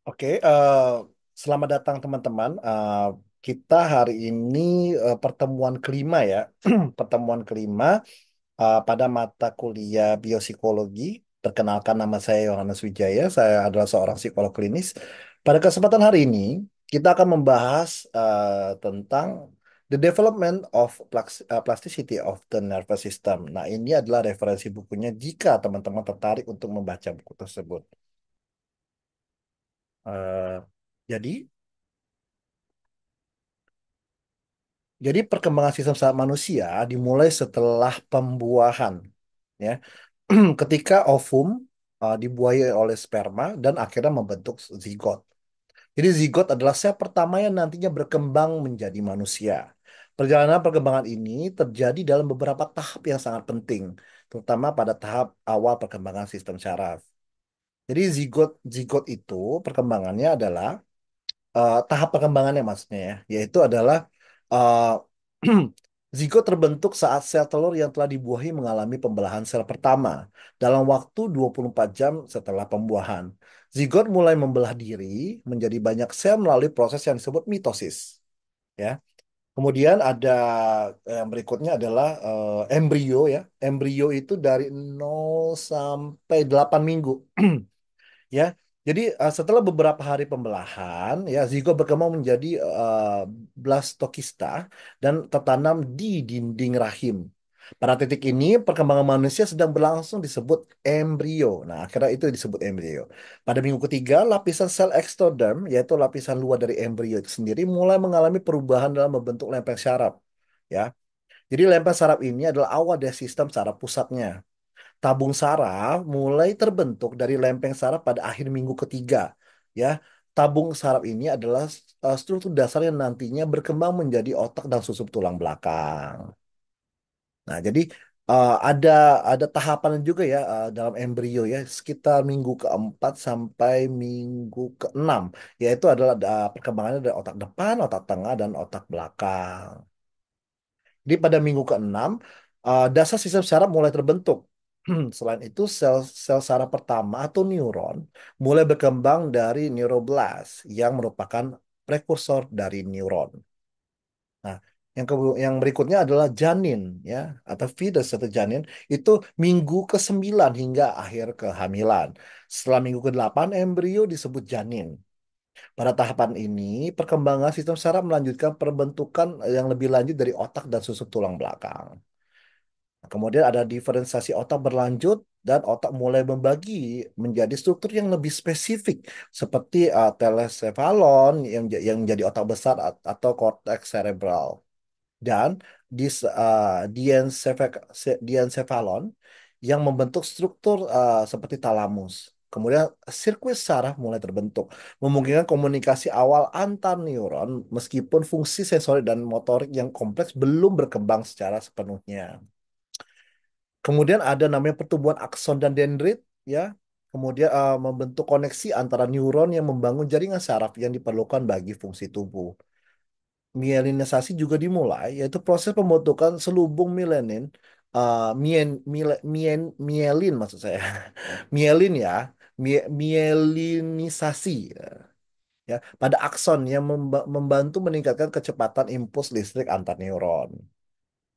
Oke, selamat datang teman-teman. Kita hari ini pertemuan kelima ya, pertemuan kelima pada mata kuliah biopsikologi. Perkenalkan nama saya Yohanes Wijaya, saya adalah seorang psikolog klinis. Pada kesempatan hari ini, kita akan membahas tentang the development of plasticity of the nervous system. Nah, ini adalah referensi bukunya jika teman-teman tertarik untuk membaca buku tersebut. Eh, jadi Jadi perkembangan sistem saraf manusia dimulai setelah pembuahan, ya. Ketika ovum dibuahi oleh sperma dan akhirnya membentuk zigot. Jadi zigot adalah sel pertama yang nantinya berkembang menjadi manusia. Perjalanan perkembangan ini terjadi dalam beberapa tahap yang sangat penting, terutama pada tahap awal perkembangan sistem saraf. Jadi zigot zigot itu perkembangannya adalah tahap perkembangannya maksudnya ya, yaitu adalah uh, zigot terbentuk saat sel telur yang telah dibuahi mengalami pembelahan sel pertama dalam waktu 24 jam setelah pembuahan. Zigot mulai membelah diri menjadi banyak sel melalui proses yang disebut mitosis, ya. Kemudian ada yang berikutnya adalah embrio ya. Embrio itu dari 0 sampai 8 minggu. Ya, jadi setelah beberapa hari pembelahan, ya zigot berkembang menjadi blastokista dan tertanam di dinding rahim. Pada titik ini, perkembangan manusia sedang berlangsung disebut embrio. Nah, akhirnya itu disebut embrio. Pada minggu ketiga, lapisan sel ektoderm, yaitu lapisan luar dari embrio itu sendiri, mulai mengalami perubahan dalam membentuk lempeng saraf. Ya, jadi lempeng saraf ini adalah awal dari sistem saraf pusatnya. Tabung saraf mulai terbentuk dari lempeng saraf pada akhir minggu ketiga. Ya, tabung saraf ini adalah struktur dasar yang nantinya berkembang menjadi otak dan susup tulang belakang. Nah, jadi ada tahapan juga ya dalam embrio ya, sekitar minggu keempat sampai minggu keenam, yaitu adalah perkembangannya dari otak depan, otak tengah, dan otak belakang. Jadi pada minggu keenam, dasar sistem saraf mulai terbentuk. Selain itu, sel saraf pertama atau neuron mulai berkembang dari neuroblast yang merupakan prekursor dari neuron. Nah, yang berikutnya adalah janin ya atau fetus atau janin itu minggu ke-9 hingga akhir kehamilan. Setelah minggu ke-8 embrio disebut janin. Pada tahapan ini, perkembangan sistem saraf melanjutkan perbentukan yang lebih lanjut dari otak dan susup tulang belakang. Nah, kemudian ada diferensiasi otak berlanjut dan otak mulai membagi menjadi struktur yang lebih spesifik seperti telecephalon yang menjadi otak besar atau korteks cerebral dan diencephalon yang membentuk struktur seperti talamus. Kemudian sirkuit saraf mulai terbentuk, memungkinkan komunikasi awal antar neuron meskipun fungsi sensori dan motorik yang kompleks belum berkembang secara sepenuhnya. Kemudian ada namanya pertumbuhan akson dan dendrit, ya. Kemudian membentuk koneksi antara neuron yang membangun jaringan saraf yang diperlukan bagi fungsi tubuh. Mielinisasi juga dimulai, yaitu proses pembentukan selubung mielenin, mielin maksud saya, mielin ya, mielinisasi ya pada akson yang membantu meningkatkan kecepatan impuls listrik antar neuron.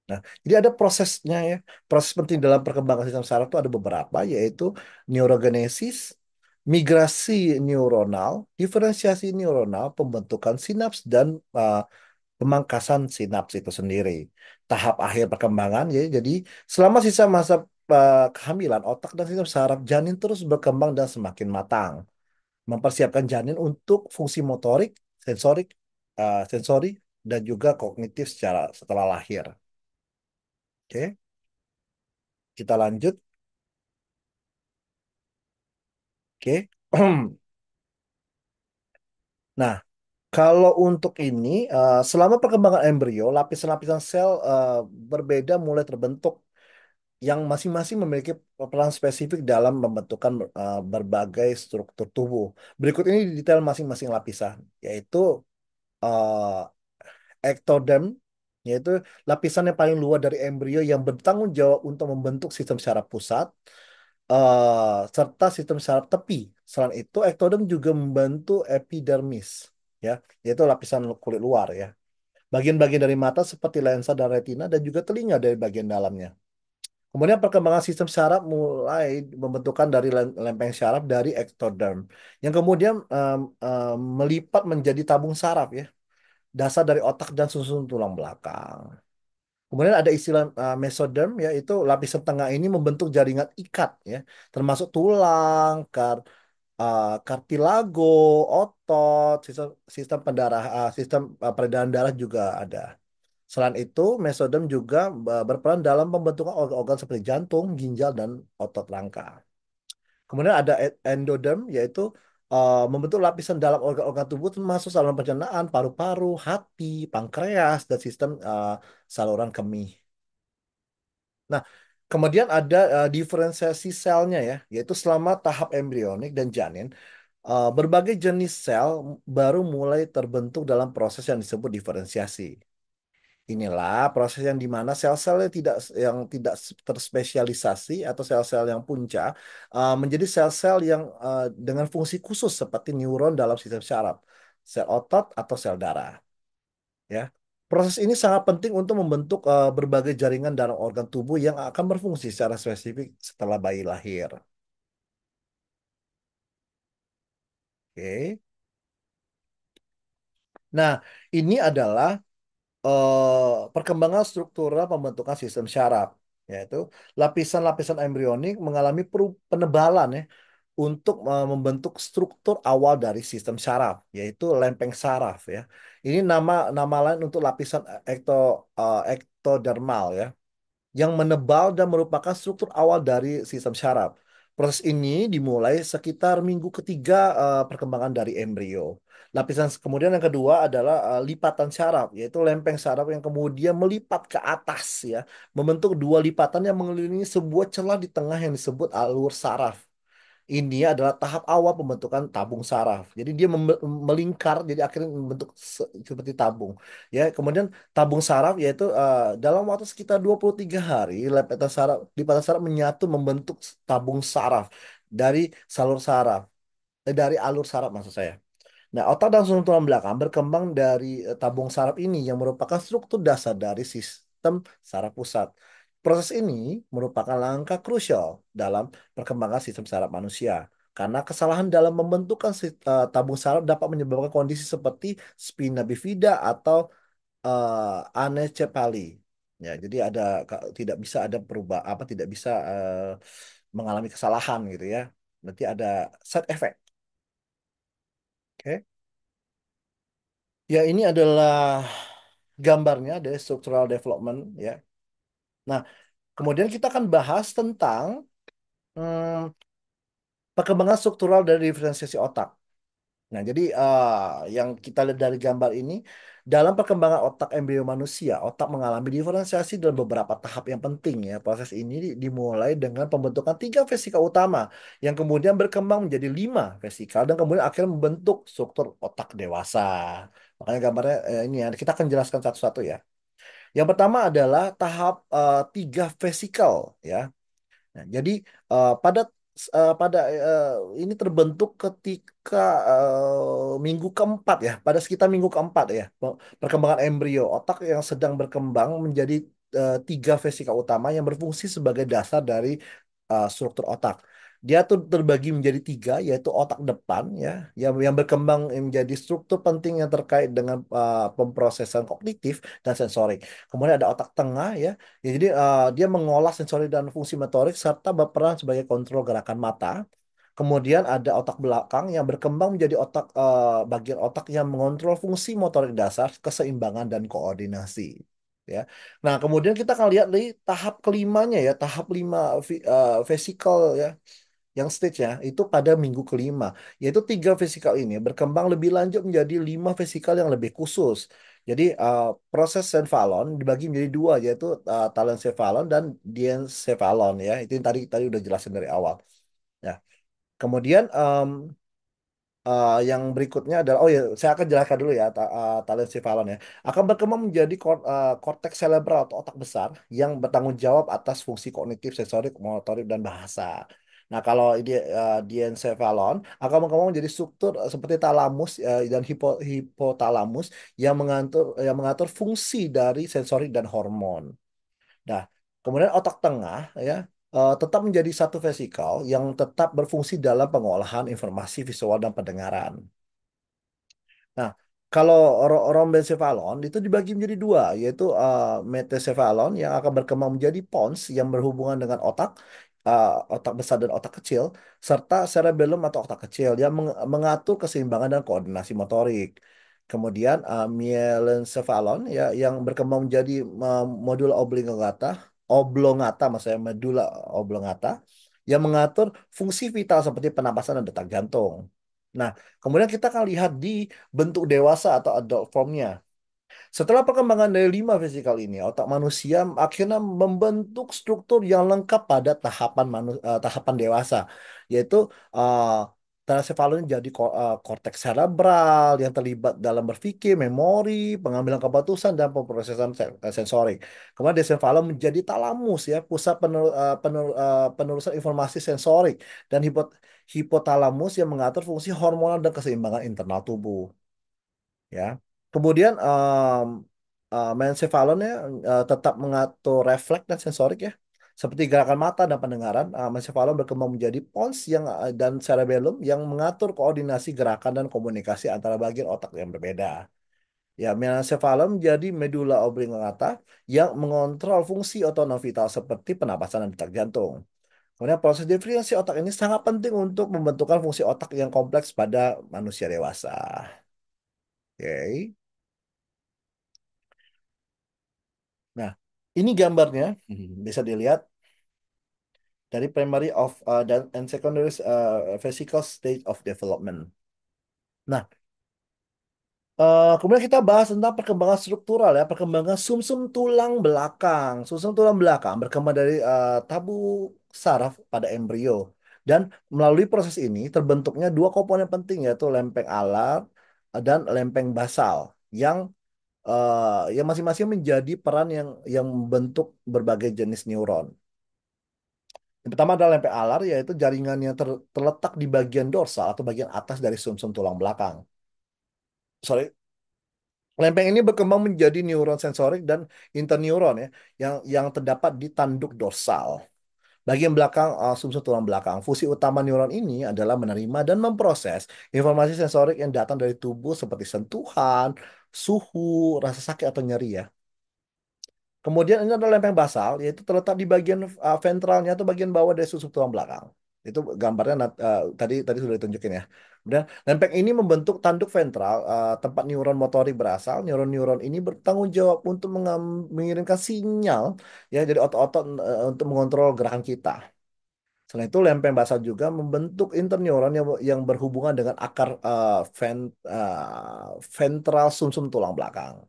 Nah, jadi ada prosesnya ya. Proses penting dalam perkembangan sistem saraf itu ada beberapa, yaitu neurogenesis, migrasi neuronal, diferensiasi neuronal, pembentukan sinaps, dan pemangkasan sinaps itu sendiri. Tahap akhir perkembangan ya. Jadi selama sisa masa kehamilan, otak dan sistem saraf janin terus berkembang dan semakin matang, mempersiapkan janin untuk fungsi motorik, sensorik, sensori, dan juga kognitif setelah lahir. Oke, kita lanjut. Oke. Nah, kalau untuk ini, selama perkembangan embrio, lapisan-lapisan sel berbeda mulai terbentuk yang masing-masing memiliki peran spesifik dalam pembentukan berbagai struktur tubuh. Berikut ini detail masing-masing lapisan, yaitu eh, ectoderm, yaitu lapisan yang paling luar dari embrio yang bertanggung jawab untuk membentuk sistem syaraf pusat serta sistem syaraf tepi. Selain itu, ektodem juga membantu epidermis, ya, yaitu lapisan kulit luar ya. Bagian-bagian dari mata seperti lensa dan retina dan juga telinga dari bagian dalamnya. Kemudian perkembangan sistem syaraf mulai membentukkan dari lempeng syaraf dari ektoderm yang kemudian melipat menjadi tabung saraf ya, dasar dari otak dan susun tulang belakang. Kemudian ada istilah mesoderm yaitu lapisan tengah ini membentuk jaringan ikat ya, termasuk tulang, kartilago, otot, sistem pendarah, sistem peredaran darah juga ada. Selain itu, mesoderm juga berperan dalam pembentukan organ-organ seperti jantung, ginjal, dan otot rangka. Kemudian ada endoderm, yaitu membentuk lapisan dalam organ-organ tubuh termasuk saluran pencernaan, paru-paru, hati, pankreas, dan sistem saluran kemih. Nah, kemudian ada diferensiasi selnya ya, yaitu selama tahap embrionik dan janin, berbagai jenis sel baru mulai terbentuk dalam proses yang disebut diferensiasi. Inilah proses yang dimana sel-sel yang tidak terspesialisasi atau sel-sel yang punca menjadi sel-sel yang dengan fungsi khusus seperti neuron dalam sistem syaraf, sel otot atau sel darah. Ya, proses ini sangat penting untuk membentuk berbagai jaringan dalam organ tubuh yang akan berfungsi secara spesifik setelah bayi lahir. Oke. Nah, ini adalah perkembangan struktural pembentukan sistem syaraf, yaitu lapisan-lapisan embrionik mengalami penebalan ya untuk membentuk struktur awal dari sistem syaraf, yaitu lempeng saraf ya. Ini nama nama lain untuk lapisan ektodermal ya yang menebal dan merupakan struktur awal dari sistem syaraf. Proses ini dimulai sekitar minggu ketiga perkembangan dari embrio. Lapisan kemudian yang kedua adalah lipatan syaraf, yaitu lempeng syaraf yang kemudian melipat ke atas ya, membentuk dua lipatan yang mengelilingi sebuah celah di tengah yang disebut alur saraf. Ini adalah tahap awal pembentukan tabung saraf. Jadi dia melingkar, jadi akhirnya membentuk seperti tabung. Ya, kemudian tabung saraf yaitu dalam waktu sekitar 23 hari, lipatan saraf menyatu membentuk tabung saraf dari salur saraf, dari alur saraf maksud saya. Nah, otak dan susun tulang belakang berkembang dari tabung saraf ini yang merupakan struktur dasar dari sistem saraf pusat. Proses ini merupakan langkah krusial dalam perkembangan sistem saraf manusia. Karena kesalahan dalam membentukkan tabung saraf dapat menyebabkan kondisi seperti spina bifida atau anencephaly. Ya, jadi tidak bisa ada perubahan apa tidak bisa mengalami kesalahan gitu ya. Nanti ada side effect. Oke. Ya, ini adalah gambarnya dari structural development ya. Nah, kemudian kita akan bahas tentang hmm, perkembangan struktural dari diferensiasi otak. Nah, jadi yang kita lihat dari gambar ini, dalam perkembangan otak embrio manusia, otak mengalami diferensiasi dalam beberapa tahap yang penting ya. Proses ini dimulai dengan pembentukan tiga vesika utama, yang kemudian berkembang menjadi lima vesikal dan kemudian akhirnya membentuk struktur otak dewasa. Makanya gambarnya ini ya, kita akan jelaskan satu-satu ya. Yang pertama adalah tahap tiga vesikal ya. Nah, jadi pada ini terbentuk ketika minggu keempat ya, pada sekitar minggu keempat ya, perkembangan embrio otak yang sedang berkembang menjadi tiga vesika utama yang berfungsi sebagai dasar dari struktur otak. Dia tuh terbagi menjadi tiga, yaitu otak depan ya, yang berkembang menjadi struktur penting yang terkait dengan pemrosesan kognitif dan sensorik. Kemudian ada otak tengah ya. Ya, jadi dia mengolah sensori dan fungsi motorik serta berperan sebagai kontrol gerakan mata. Kemudian ada otak belakang yang berkembang menjadi bagian otak yang mengontrol fungsi motorik dasar, keseimbangan dan koordinasi. Ya. Nah, kemudian kita akan lihat di tahap kelimanya ya, tahap lima vesikel ya, yang stage ya, itu pada minggu kelima. Yaitu tiga vesikel ini berkembang lebih lanjut menjadi lima vesikel yang lebih khusus. Jadi proses cenvalon dibagi menjadi dua, yaitu telencephalon dan diencephalon ya. Itu yang tadi tadi udah jelasin dari awal. Ya. Kemudian Yang berikutnya adalah, oh ya, saya akan jelaskan dulu ya, telencephalon ya. Akan berkembang menjadi korteks cerebral atau otak besar yang bertanggung jawab atas fungsi kognitif, sensorik, motorik, dan bahasa. Nah, kalau diencephalon akan berkembang menjadi struktur seperti talamus dan hipotalamus yang mengatur fungsi dari sensorik dan hormon. Nah, kemudian otak tengah ya tetap menjadi satu vesikal yang tetap berfungsi dalam pengolahan informasi visual dan pendengaran. Nah, kalau rhombencephalon itu dibagi menjadi dua, yaitu metencephalon yang akan berkembang menjadi pons yang berhubungan dengan otak besar dan otak kecil, serta cerebellum atau otak kecil yang mengatur keseimbangan dan koordinasi motorik. Kemudian mielencephalon ya yang berkembang menjadi modul oblongata, maksudnya medula oblongata yang mengatur fungsi vital seperti pernapasan dan detak jantung. Nah, kemudian kita akan lihat di bentuk dewasa atau adult formnya. Setelah perkembangan dari lima fisikal ini, otak manusia akhirnya membentuk struktur yang lengkap pada tahapan dewasa, yaitu uh, telencephalon jadi korteks cerebral yang terlibat dalam berpikir, memori, pengambilan keputusan, dan pemrosesan sensorik. Kemudian encephalon menjadi talamus ya, pusat penerusan informasi sensorik, dan hipotalamus yang mengatur fungsi hormonal dan keseimbangan internal tubuh ya. Kemudian mencephalonnya tetap mengatur refleks dan sensorik ya. Seperti gerakan mata dan pendengaran, mencephalon berkembang menjadi pons dan cerebellum yang mengatur koordinasi gerakan dan komunikasi antara bagian otak yang berbeda. Ya, mencephalon menjadi medulla oblongata yang mengontrol fungsi otonom vital seperti pernapasan dan detak jantung. Kemudian proses diferensiasi otak ini sangat penting untuk membentukkan fungsi otak yang kompleks pada manusia dewasa. Oke. Nah, ini gambarnya bisa dilihat dari primary dan and secondary physical stage of development. Nah, kemudian kita bahas tentang perkembangan struktural ya, perkembangan sumsum tulang belakang. Sumsum tulang belakang berkembang dari tabu saraf pada embrio dan melalui proses ini terbentuknya dua komponen penting yaitu lempeng alar dan lempeng basal yang yang masing-masing menjadi peran yang membentuk berbagai jenis neuron. Yang pertama adalah lempeng alar, yaitu jaringan yang terletak di bagian dorsal atau bagian atas dari sumsum tulang belakang. Sorry, lempeng ini berkembang menjadi neuron sensorik dan interneuron ya, yang terdapat di tanduk dorsal. Bagian belakang sumsum tulang belakang. Fungsi utama neuron ini adalah menerima dan memproses informasi sensorik yang datang dari tubuh seperti sentuhan, suhu, rasa sakit atau nyeri ya. Kemudian ini adalah lempeng basal, yaitu terletak di bagian ventralnya atau bagian bawah dari susuk tulang belakang. Itu gambarnya tadi tadi sudah ditunjukin ya. Kemudian lempeng ini membentuk tanduk ventral, tempat neuron motorik berasal. Neuron-neuron ini bertanggung jawab untuk mengirimkan sinyal ya jadi otot-otot untuk mengontrol gerakan kita. Selain itu, lempeng basal juga membentuk interneuron yang berhubungan dengan akar ventral sumsum tulang belakang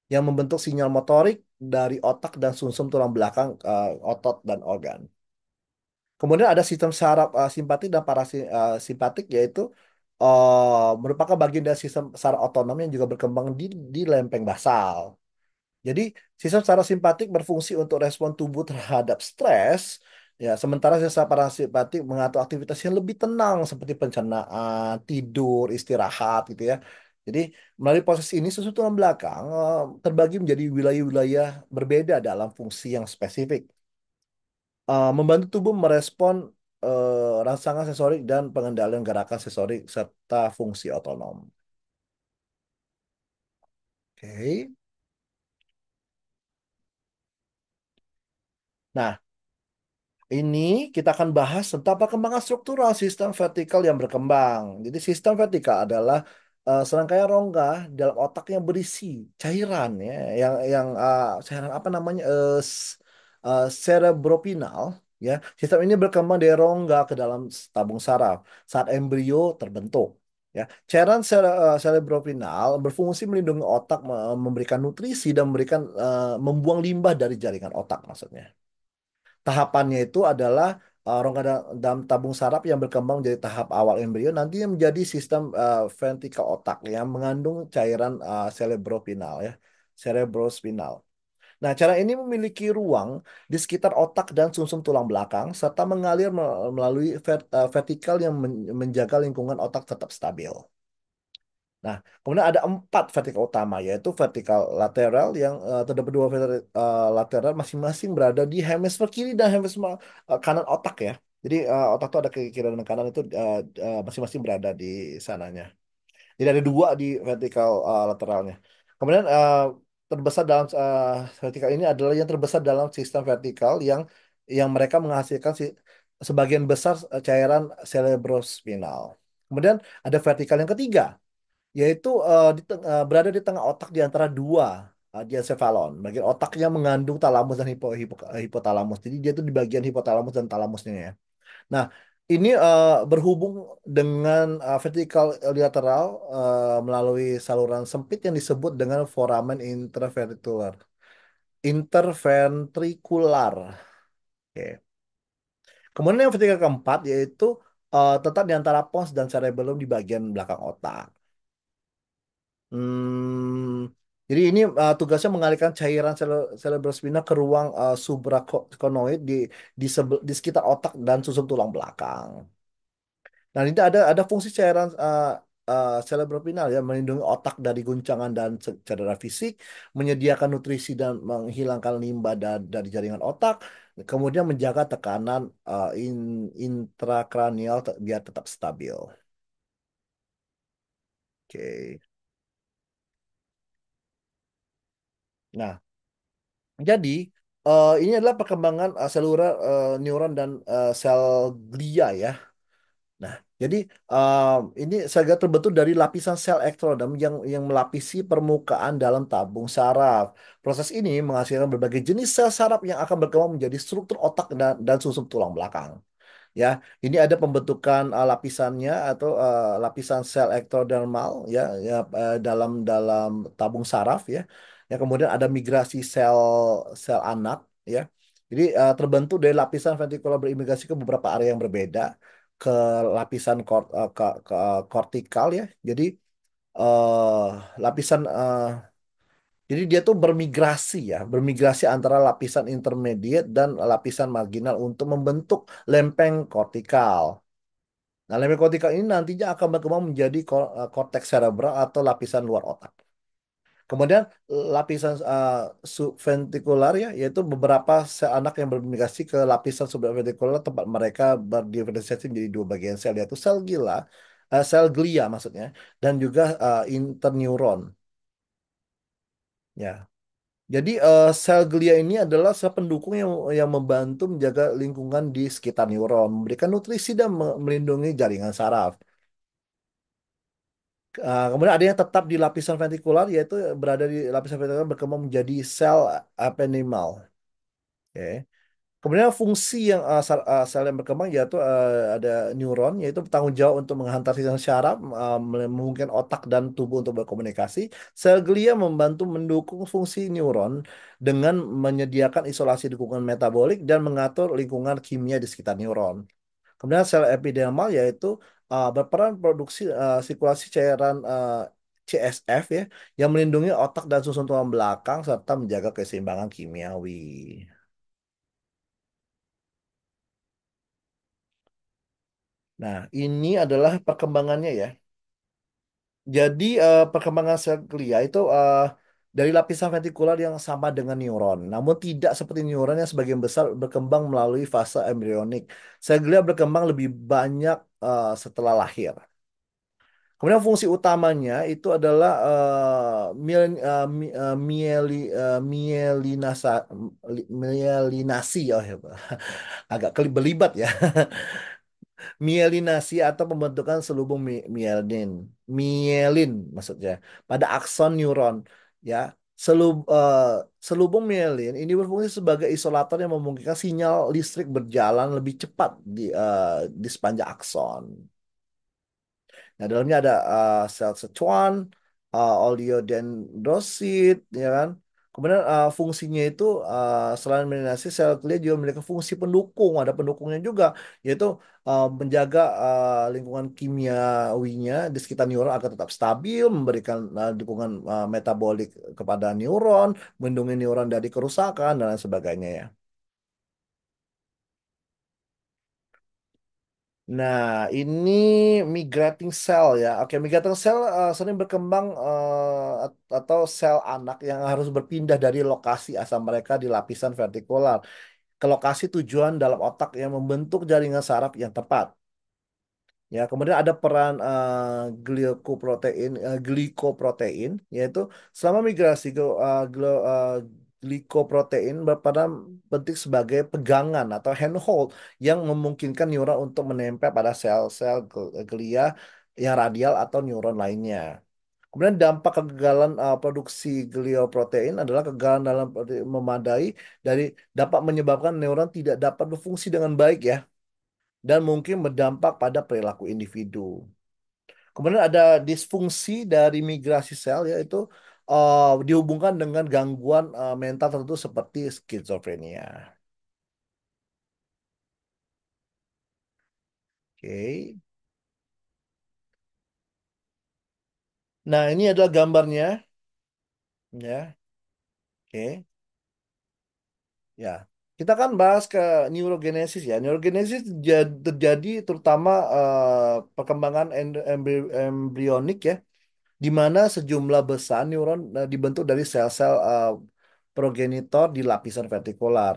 yang membentuk sinyal motorik dari otak dan sumsum tulang belakang, otot dan organ. Kemudian ada sistem saraf simpatik dan parasimpatik yaitu merupakan bagian dari sistem saraf otonom yang juga berkembang di lempeng basal. Jadi sistem saraf simpatik berfungsi untuk respon tubuh terhadap stres, ya sementara sistem parasimpatik mengatur aktivitas yang lebih tenang seperti pencernaan, tidur, istirahat gitu ya. Jadi melalui proses ini susu tulang belakang terbagi menjadi wilayah-wilayah berbeda dalam fungsi yang spesifik, membantu tubuh merespon rangsangan sensorik dan pengendalian gerakan sensorik serta fungsi otonom. Oke. Nah, ini kita akan bahas tentang perkembangan struktural sistem vertikal yang berkembang. Jadi sistem vertikal adalah serangkaian rongga dalam otak yang berisi cairan ya, yang cairan apa namanya cerebropinal ya. Sistem ini berkembang dari rongga ke dalam tabung saraf saat embrio terbentuk. Ya, cairan cerebropinal berfungsi melindungi otak, memberikan nutrisi dan membuang limbah dari jaringan otak maksudnya. Tahapannya itu adalah rongga dalam tabung saraf yang berkembang menjadi tahap awal embrio nantinya menjadi sistem ventrikel otak yang mengandung cairan cerebrospinal ya, cerebrospinal. Nah, cara ini memiliki ruang di sekitar otak dan sumsum tulang belakang serta mengalir melalui vertikal yang menjaga lingkungan otak tetap stabil. Nah, kemudian ada empat vertikal utama, yaitu vertikal lateral yang terdapat dua vertikal lateral masing-masing berada di hemisfer kiri dan hemisfer kanan otak ya. Jadi otak itu ada ke kiri dan kanan itu masing-masing berada di sananya. Jadi ada dua di vertikal lateralnya. Kemudian terbesar dalam vertikal ini adalah yang terbesar dalam sistem vertikal yang mereka menghasilkan sebagian besar cairan cerebrospinal. Kemudian ada vertikal yang ketiga yaitu berada di tengah otak di antara dua diencephalon, bagian otak yang mengandung talamus dan hipotalamus. Jadi dia itu di bagian hipotalamus dan talamusnya ya. Nah, ini berhubung dengan vertikal lateral melalui saluran sempit yang disebut dengan foramen interventricular. Interventrikular. Oke. Kemudian yang vertikal keempat yaitu tetap di antara pons dan cerebellum di bagian belakang otak. Hmm, jadi ini tugasnya mengalihkan cairan cerebrospinal ke ruang suprakonoid di sekitar otak dan susun tulang belakang. Nah, ini ada fungsi cairan cerebrospinal ya, melindungi otak dari guncangan dan cedera fisik, menyediakan nutrisi dan menghilangkan limbah dari jaringan otak, kemudian menjaga tekanan intrakranial biar tetap stabil. Oke. Nah, jadi ini adalah perkembangan seluler neuron dan sel glia ya. Nah, jadi ini sel terbentuk dari lapisan sel ektrodom yang melapisi permukaan dalam tabung saraf. Proses ini menghasilkan berbagai jenis sel saraf yang akan berkembang menjadi struktur otak dan susun tulang belakang. Ya, ini ada pembentukan lapisannya atau lapisan sel ektodermal ya, dalam dalam tabung saraf ya. Ya, kemudian ada migrasi sel sel anak ya. Jadi terbentuk dari lapisan ventrikular berimigrasi ke beberapa area yang berbeda ke lapisan kortikal ya. Jadi eh, lapisan jadi dia tuh bermigrasi antara lapisan intermediate dan lapisan marginal untuk membentuk lempeng kortikal. Nah, lempeng kortikal ini nantinya akan berkembang menjadi korteks cerebral atau lapisan luar otak. Kemudian lapisan subventrikular ya, yaitu beberapa sel anak yang bermigrasi ke lapisan subventrikular tempat mereka berdiferensiasi menjadi dua bagian sel, yaitu sel glia maksudnya, dan juga interneuron. Ya. Jadi sel glia ini adalah sel pendukung yang membantu menjaga lingkungan di sekitar neuron, memberikan nutrisi dan melindungi jaringan saraf. Kemudian ada yang tetap di lapisan ventrikular, yaitu berada di lapisan ventrikular berkembang menjadi sel ependymal. Oke. Kemudian fungsi yang sel yang berkembang yaitu ada neuron, yaitu bertanggung jawab untuk menghantar sinyal syaraf, memungkinkan otak dan tubuh untuk berkomunikasi. Sel glia membantu mendukung fungsi neuron dengan menyediakan isolasi dukungan metabolik dan mengatur lingkungan kimia di sekitar neuron. Kemudian sel epidermal yaitu berperan produksi sirkulasi cairan CSF ya, yang melindungi otak dan susun tulang belakang serta menjaga keseimbangan kimiawi. Nah, ini adalah perkembangannya ya. Jadi perkembangan sel glia itu dari lapisan ventrikular yang sama dengan neuron, namun tidak seperti neuron yang sebagian besar berkembang melalui fase embrionik. Sel glia berkembang lebih banyak setelah lahir. Kemudian fungsi utamanya itu adalah mielinasi, oh ya, agak belibet ya. Mielinasi atau pembentukan selubung mielin maksudnya pada akson neuron ya. Selubung mielin ini berfungsi sebagai isolator yang memungkinkan sinyal listrik berjalan lebih cepat di sepanjang akson. Nah, dalamnya ada sel secuan, oligodendrosit, ya kan? Kemudian fungsinya itu selain melinasi sel glia juga memiliki fungsi pendukung, ada pendukungnya juga, yaitu menjaga lingkungan kimiawinya di sekitar neuron agar tetap stabil, memberikan dukungan metabolik kepada neuron, melindungi neuron dari kerusakan dan lain sebagainya ya. Nah, ini migrating cell ya. Oke, migrating cell sering berkembang atau sel anak yang harus berpindah dari lokasi asal mereka di lapisan vertikular ke lokasi tujuan dalam otak yang membentuk jaringan saraf yang tepat. Ya, kemudian ada peran glikoprotein, yaitu selama migrasi ke glikoprotein berperan penting sebagai pegangan atau handhold yang memungkinkan neuron untuk menempel pada sel-sel glia yang radial atau neuron lainnya. Kemudian dampak kegagalan produksi glioprotein adalah kegagalan dalam memadai dari dapat menyebabkan neuron tidak dapat berfungsi dengan baik ya dan mungkin berdampak pada perilaku individu. Kemudian ada disfungsi dari migrasi sel yaitu dihubungkan dengan gangguan mental tertentu seperti skizofrenia. Oke. Nah, ini adalah gambarnya ya. Oke. Ya. Kita kan bahas ke neurogenesis ya. Neurogenesis terjadi terutama perkembangan embrionik ya di mana sejumlah besar neuron dibentuk dari sel-sel progenitor di lapisan vertikular.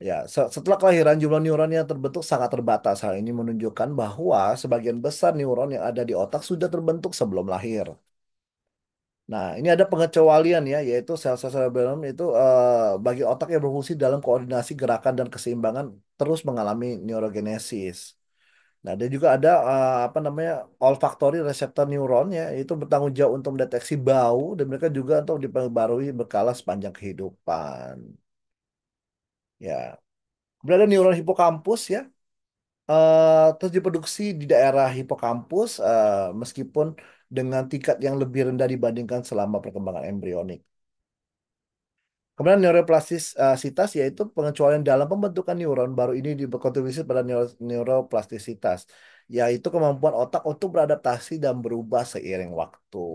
Ya, setelah kelahiran jumlah neuron yang terbentuk sangat terbatas. Hal ini menunjukkan bahwa sebagian besar neuron yang ada di otak sudah terbentuk sebelum lahir. Nah, ini ada pengecualian ya, yaitu sel-sel cerebellum itu bagi otak yang berfungsi dalam koordinasi gerakan dan keseimbangan terus mengalami neurogenesis. Nah, dan juga ada apa namanya olfactory receptor neuron ya, itu bertanggung jawab untuk mendeteksi bau dan mereka juga untuk diperbarui berkala sepanjang kehidupan. Ya, kemudian ada neuron hipokampus ya, terus diproduksi di daerah hipokampus meskipun dengan tingkat yang lebih rendah dibandingkan selama perkembangan embrionik. Kemudian neuroplastisitas yaitu pengecualian dalam pembentukan neuron baru ini berkontribusi pada neuroplastisitas, yaitu kemampuan otak untuk beradaptasi dan berubah seiring waktu.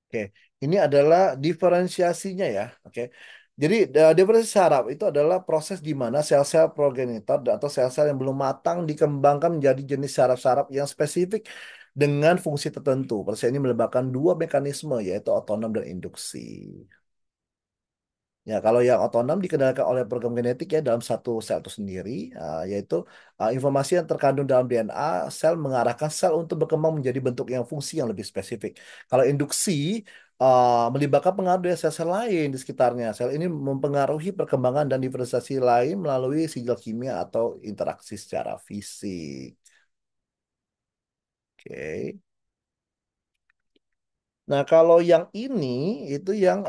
Oke, ini adalah diferensiasinya ya. Oke, jadi diferensiasi saraf itu adalah proses di mana sel-sel progenitor atau sel-sel yang belum matang dikembangkan menjadi jenis saraf-saraf yang spesifik dengan fungsi tertentu. Proses ini melibatkan dua mekanisme yaitu otonom dan induksi. Ya, kalau yang otonom dikendalikan oleh program genetik ya dalam satu sel itu sendiri, yaitu informasi yang terkandung dalam DNA sel mengarahkan sel untuk berkembang menjadi bentuk yang fungsi yang lebih spesifik. Kalau induksi melibatkan pengaruh dari sel-sel lain di sekitarnya. Sel ini mempengaruhi perkembangan dan diferensiasi lain melalui sinyal kimia atau interaksi secara fisik. Oke. Nah, kalau yang ini itu yang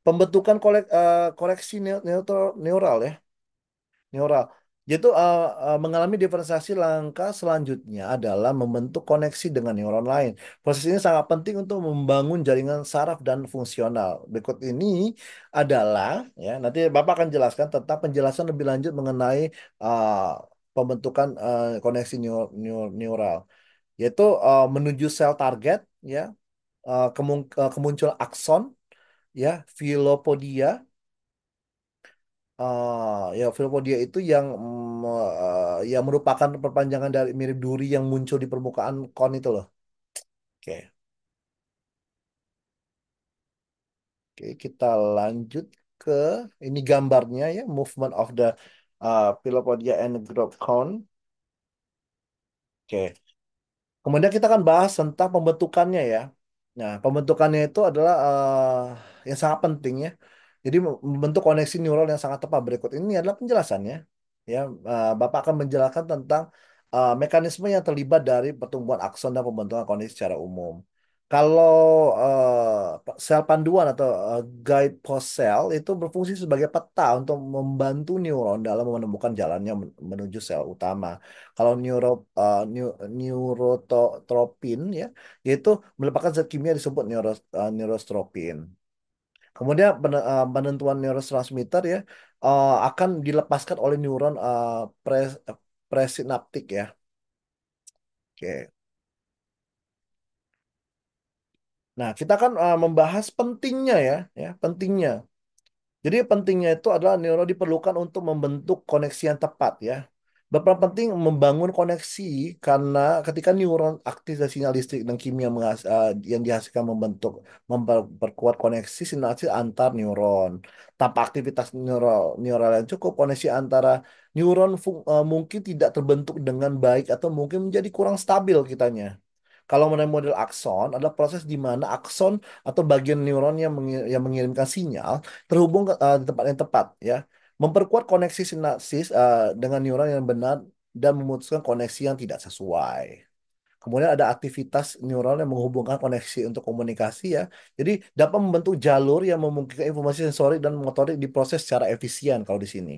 pembentukan koreksi neural ya. Neural. Yaitu mengalami diferensiasi langkah selanjutnya adalah membentuk koneksi dengan neuron lain. Proses ini sangat penting untuk membangun jaringan saraf dan fungsional. Berikut ini adalah ya nanti Bapak akan jelaskan tentang penjelasan lebih lanjut mengenai pembentukan koneksi neural, yaitu menuju sel target ya, kemuncul akson ya, filopodia. Ya, Filpodia itu yang merupakan perpanjangan dari mirip duri yang muncul di permukaan kon itu loh. Oke, oke, kita lanjut ke ini gambarnya ya, movement of the Filopodia and growth cone. Oke, kemudian kita akan bahas tentang pembentukannya ya. Nah, pembentukannya itu adalah yang sangat penting ya. Jadi membentuk koneksi neural yang sangat tepat. Berikut ini adalah penjelasannya. Ya, Bapak akan menjelaskan tentang mekanisme yang terlibat dari pertumbuhan akson dan pembentukan koneksi secara umum. Kalau sel panduan atau guide post cell itu berfungsi sebagai peta untuk membantu neuron dalam menemukan jalannya menuju sel utama. Kalau neurotropin ya, yaitu merupakan zat kimia disebut neurotropin. Kemudian penentuan neurotransmitter ya akan dilepaskan oleh neuron presinaptik ya. Oke. Nah, kita kan membahas pentingnya ya, pentingnya. Jadi pentingnya itu adalah neuron diperlukan untuk membentuk koneksi yang tepat ya. Berperan penting membangun koneksi karena ketika neuron aktif dan sinyal listrik dan kimia yang dihasilkan memperkuat koneksi sinapsis antar neuron. Tanpa aktivitas neural yang cukup, koneksi antara neuron mungkin tidak terbentuk dengan baik atau mungkin menjadi kurang stabil kitanya. Kalau mengenai model akson adalah proses di mana akson atau bagian neuron yang mengirimkan sinyal terhubung di tempat yang tepat ya. Memperkuat koneksi sinapsis dengan neuron yang benar dan memutuskan koneksi yang tidak sesuai. Kemudian ada aktivitas neural yang menghubungkan koneksi untuk komunikasi ya. Jadi dapat membentuk jalur yang memungkinkan informasi sensorik dan motorik diproses secara efisien kalau di sini.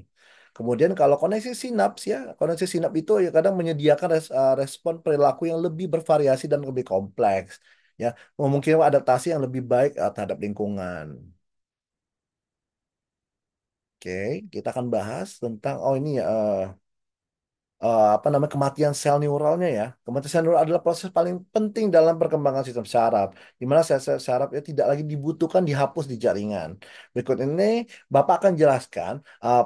Kemudian kalau koneksi sinaps ya, koneksi sinaps itu ya kadang menyediakan respon perilaku yang lebih bervariasi dan lebih kompleks ya, memungkinkan adaptasi yang lebih baik terhadap lingkungan. Oke, kita akan bahas tentang ini ya apa namanya kematian sel neuralnya ya. Kematian sel neural adalah proses paling penting dalam perkembangan sistem saraf, di mana sel-sel saraf itu tidak lagi dibutuhkan dihapus di jaringan. Berikut ini Bapak akan jelaskan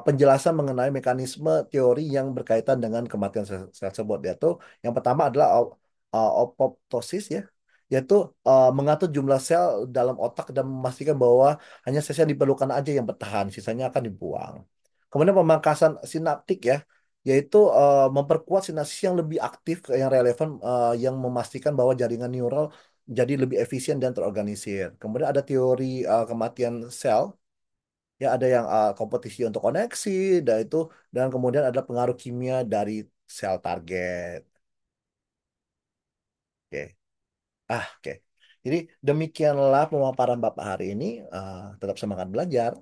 penjelasan mengenai mekanisme teori yang berkaitan dengan kematian sel tersebut. Yaitu yang pertama adalah apoptosis ya, yaitu mengatur jumlah sel dalam otak dan memastikan bahwa hanya sel yang diperlukan aja yang bertahan, sisanya akan dibuang. Kemudian pemangkasan sinaptik ya, yaitu memperkuat sinapsis yang lebih aktif, yang relevan, yang memastikan bahwa jaringan neural jadi lebih efisien dan terorganisir. Kemudian ada teori kematian sel, ya ada yang kompetisi untuk koneksi, dan kemudian ada pengaruh kimia dari sel target. Oke, oke. Jadi demikianlah pemaparan Bapak hari ini. Tetap semangat belajar.